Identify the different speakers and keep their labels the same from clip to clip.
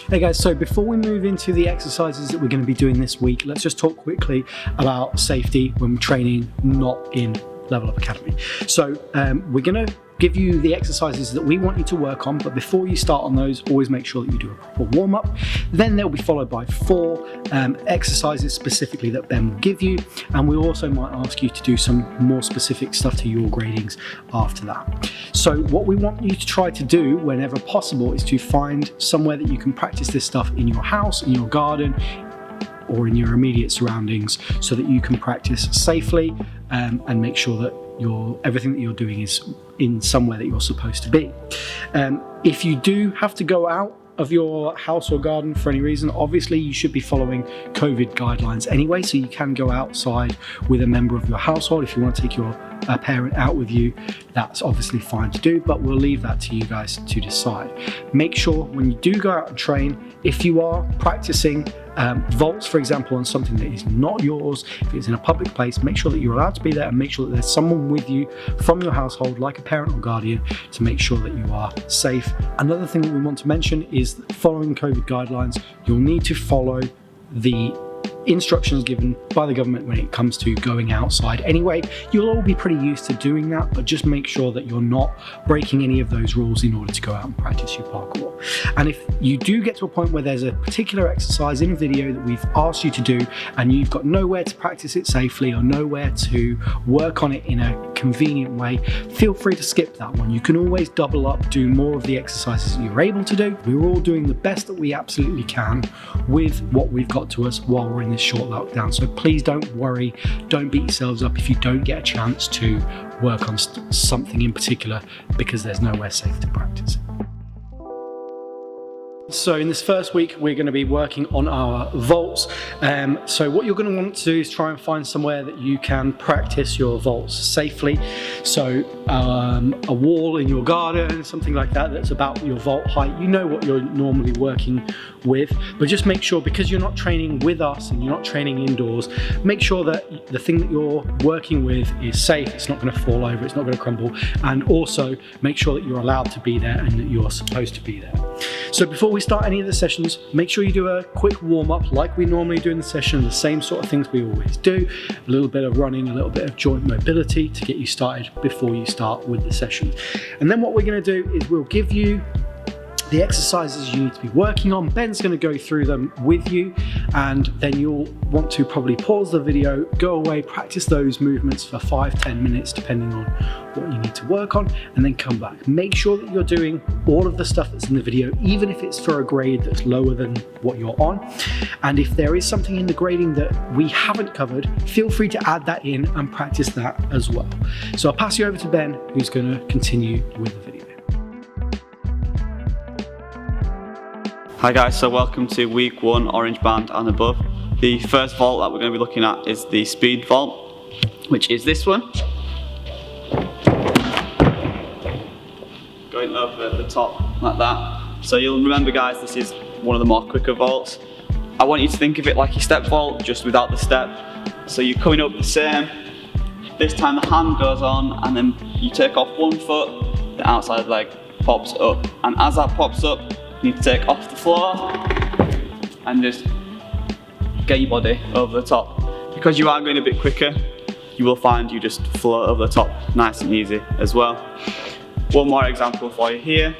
Speaker 1: Hey guys, so before we move into the exercises that we're going to be doing this week, let's just talk quickly about safety when we're training not in Level Up Academy. So we're going to give you the exercises that we want you to work on, but before you start on those, always make sure that you do a proper warm-up. Then they'll be followed by 4 exercises specifically that Ben will give you, and we also might ask you to do some more specific stuff to your gradings after that. So what we want you to try to do whenever possible is to find somewhere that you can practice this stuff in your house, in your garden, or in your immediate surroundings, so that you can practice safely and make sure that everything that you're doing is in somewhere that you're supposed to be. If you do have to go out of your house or garden for any reason, obviously you should be following COVID guidelines anyway, so you can go outside with a member of your household. If you want to take your parent out with you, that's obviously fine to do, but we'll leave that to you guys to decide. Make sure when you do go out and train, if you are practicing vaults, for example, on something that is not yours, if it's in a public place, make sure that you're allowed to be there and make sure that there's someone with you from your household, like a parent or guardian, to make sure that you are safe. Another thing that we want to mention is that following COVID guidelines, you'll need to follow the instructions given by the government when it comes to going outside. Anyway, you'll all be pretty used to doing that, but just make sure that you're not breaking any of those rules in order to go out and practice your parkour. And if you do get to a point where there's a particular exercise in a video that we've asked you to do and you've got nowhere to practice it safely or nowhere to work on it in a convenient way, feel free to skip that one. You can always double up, do more of the exercises that you're able to do. We're all doing the best that we absolutely can with what we've got to us while we're in this short lockdown. So please don't worry, don't beat yourselves up if you don't get a chance to work on something in particular, because there's nowhere safe to practice. So in this first week, we're going to be working on our vaults. So what you're going to want to do is try and find somewhere that you can practice your vaults safely. So a wall in your garden, something like that, that's about your vault height. You know what you're normally working with, but just make sure, because you're not training with us and you're not training indoors, make sure that the thing that you're working with is safe. It's not going to fall over, it's not going to crumble, and also make sure that you're allowed to be there and that you're supposed to be there. So before we start any of the sessions, make sure you do a quick warm-up like we normally do in the session, the same sort of things we always do, a little bit of running, a little bit of joint mobility to get you started before you start with the session. And then what we're going to do is we'll give you the exercises you need to be working on. Ben's going to go through them with you, and then you'll want to probably pause the video, go away, practice those movements for 5-10 minutes depending on what you need to work on, and then come back. Make sure that you're doing all of the stuff that's in the video, even if it's for a grade that's lower than what you're on. And if there is something in the grading that we haven't covered, feel free to add that in and practice that as well. So I'll pass you over to Ben, who's going to continue with the video.
Speaker 2: Hi guys, so welcome to week 1, orange band and above. The first vault that we're going to be looking at is the speed vault, which is this one. Going over the top like that. So you'll remember guys, this is one of the more quicker vaults. I want you to think of it like a step vault, just without the step. So you're coming up the same. This time the hand goes on and then you take off one foot, the outside leg pops up. And as that pops up, you need to take off the floor and just get your body over the top. Because you are going a bit quicker, you will find you just float over the top nice and easy as well. One more example for you here.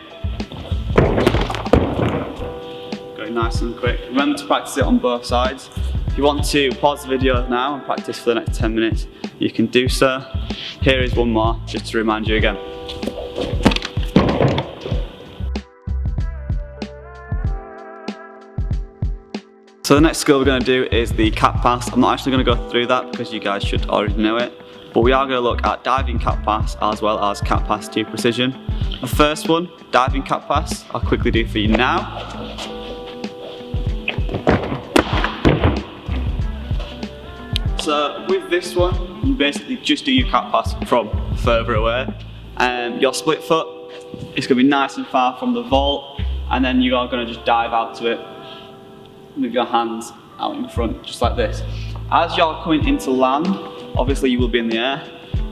Speaker 2: Going nice and quick. Remember to practice it on both sides. If you want to pause the video now and practice for the next 10 minutes, you can do so. Here is one more, just to remind you again. So the next skill we're going to do is the cat pass. I'm not actually going to go through that because you guys should already know it, but we are going to look at diving cat pass as well as cat pass to precision. The first one, diving cat pass, I'll quickly do for you now. So with this one, you basically just do your cat pass from further away. Your split foot is going to be nice and far from the vault, and then you are going to just dive out to it with your hands out in front, just like this. As you're coming into land, obviously you will be in the air,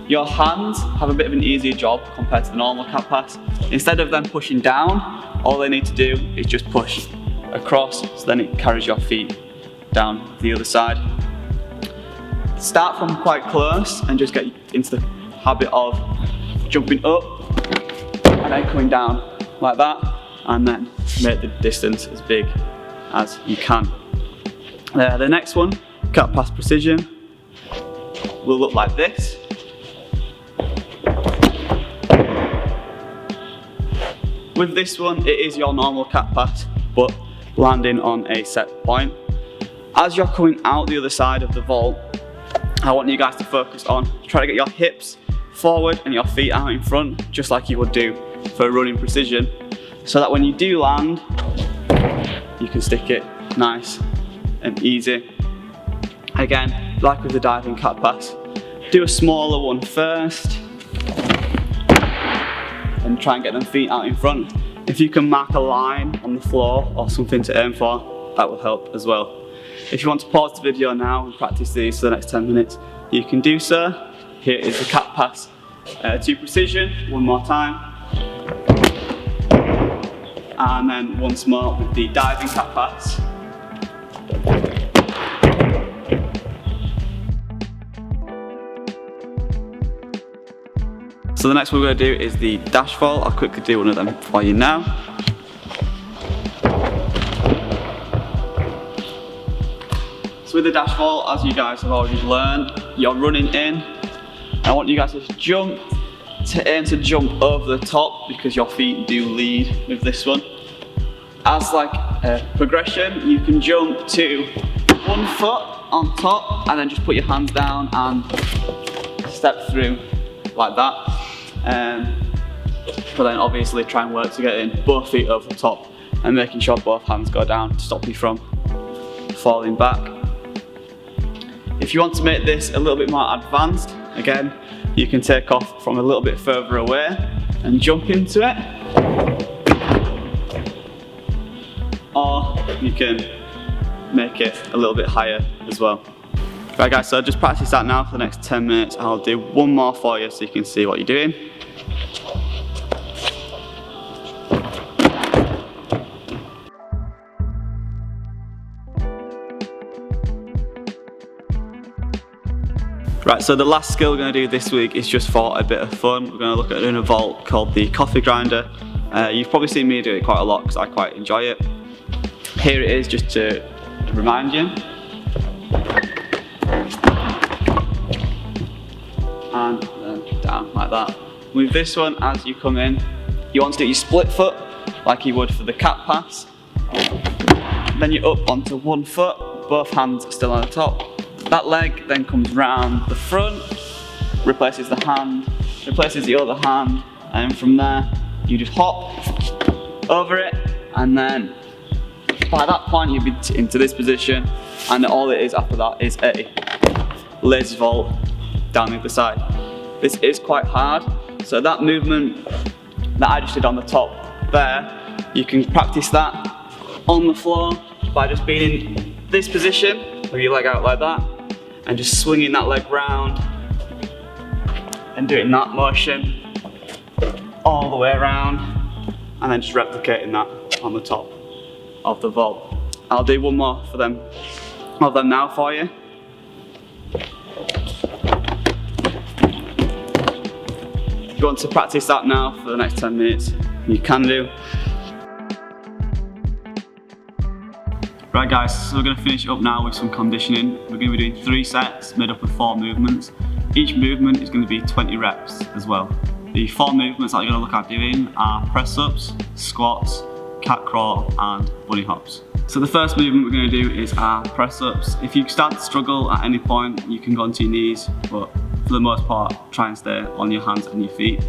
Speaker 2: Your hands have a bit of an easier job compared to the normal cat pass. Instead of them pushing down, all they need to do is just push across, so then it carries your feet down the other side. Start from quite close and just get into the habit of jumping up and then coming down like that, and then make the distance as big as you can. The next one, cat pass precision, will look like this. With this one, it is your normal cat pass, but landing on a set point. As you're coming out the other side of the vault, I want you guys to focus on try to get your hips forward and your feet out in front, just like you would do for running precision, so that when you do land, you can stick it nice and easy. Again, like with the diving cat pass, do a smaller one first and try and get them feet out in front. If you can mark a line on the floor or something to aim for, that will help as well. If you want to pause the video now and practice these for the next 10 minutes, you can do so. Here is the cat pass to precision, one more time. And then once more with the diving cat pass. So the next one we're going to do is the dash vault. I'll quickly do one of them for you now. So with the dash vault, as you guys have already learned, you're running in. I want you guys to jump, to aim to jump over the top, because your feet do lead with this one. As like a progression, you can jump to 1 foot on top and then just put your hands down and step through like that. But then obviously try and work to get in both feet over the top and making sure both hands go down to stop you from falling back. If you want to make this a little bit more advanced, again, you can take off from a little bit further away and jump into it. Or you can make it a little bit higher as well. Right guys, so just practice that now for the next 10 minutes. I'll do one more for you so you can see what you're doing. Right, so the last skill we're going to do this week is just for a bit of fun. We're going to look at doing a vault called the coffee grinder. You've probably seen me do it quite a lot because I quite enjoy it. Here it is just to remind you. And then down like that. With this one, as you come in, you want to do your split foot like you would for the cat pass. Then you're up onto 1 foot, both hands are still on the top. That leg then comes round the front, replaces the hand, replaces the other hand, and from there you just hop over it, and then by that point you'll be into this position, and all it is after that is a lazy vault down the other side. This is quite hard, so that movement that I just did on the top there, you can practice that on the floor by just being in this position with your leg out like that and just swinging that leg round and doing that motion all the way around, and then just replicating that on the top of the vault. I'll do one more for them of them now for you. If you want to practice that now for the next 10 minutes, you can do. Right guys, so we're going to finish up now with some conditioning. We're going to be doing 3 sets made up of 4 movements. Each movement is going to be 20 reps as well. The 4 movements that you're going to look at doing are press ups, squats, cat crawl and bunny hops. So the first movement we're going to do is our press ups. If you start to struggle at any point, you can go onto your knees, but for the most part, try and stay on your hands and your feet.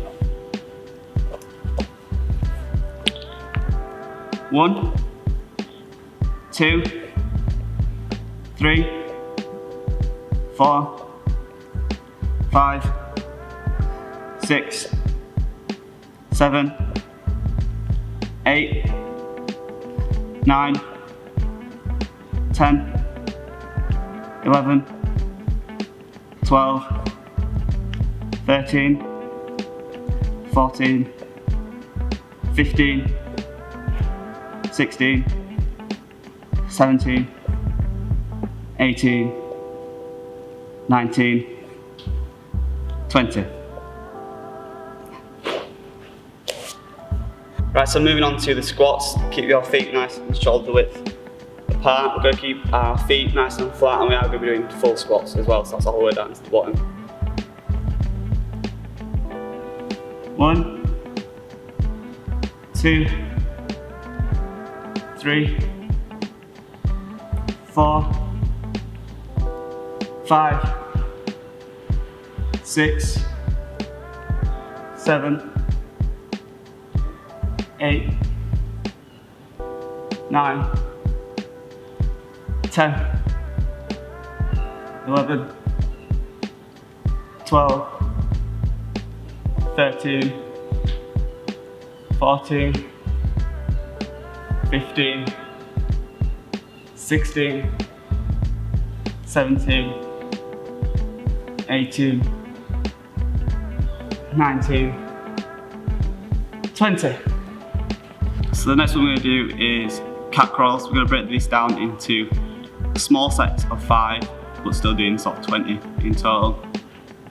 Speaker 2: 1, 2, 3, 4, 5, 6, 7, 8, 9, 10, 11, 12, 13, 14, 15, 16, 17, 18, 19, 20. Right, so moving on to the squats. Keep your feet nice and shoulder width apart. We're going to keep our feet nice and flat, and we are going to be doing full squats as well, so that's all the way down to the bottom. 1, 2, 3, 4, 5, 6, 7, 8, 9, 10, 11, 12, 13, 14, 15, 16, 17, 18, 19, 20. So the next one we're going to do is cat crawls. We're going to break these down into small sets of 5, but still doing sort of 20 in total.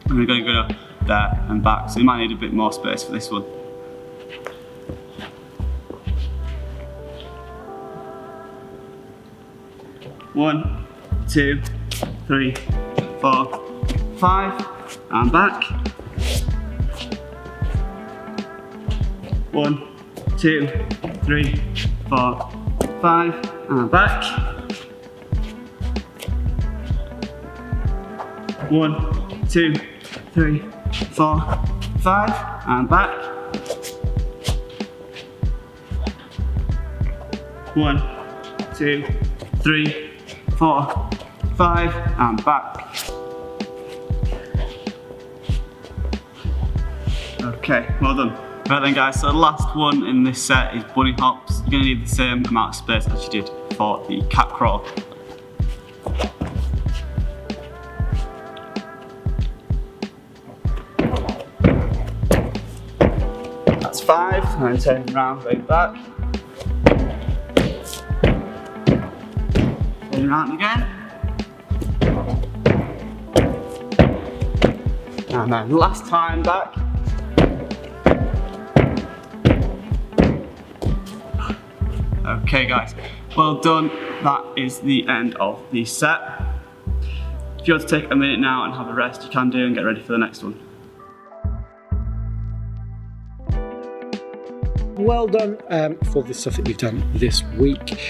Speaker 2: And we're going to go there and back, so you might need a bit more space for this one. One, 2, 3, 4, 5, and back. 1, 2, 3, 4, 5, and back. 1, 2, 3, 4, 5, and back. 1, 2, 3, 4, 5, and back. Okay, well done. Right then guys, so the last one in this set is bunny hops. You're going to need the same amount of space as you did for the cat crawl. That's 5, and then turn around, going back. Turn around again. And then last time back. Okay guys, well done. That is the end of the set. If you want to take a minute now and have a rest, you can do, and get ready for the next one.
Speaker 1: Well done for the stuff that you've done this week.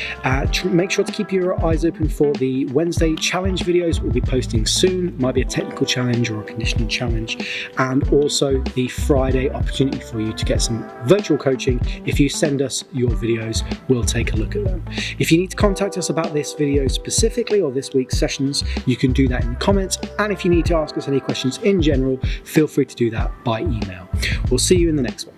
Speaker 1: Make sure to keep your eyes open for the Wednesday challenge videos we'll be posting soon. Might be a technical challenge or a conditioning challenge, and also the Friday opportunity for you to get some virtual coaching. If you send us your videos, we'll take a look at them. If you need to contact us about this video specifically or this week's sessions, you can do that in the comments, and if you need to ask us any questions in general, feel free to do that by email. We'll see you in the next one.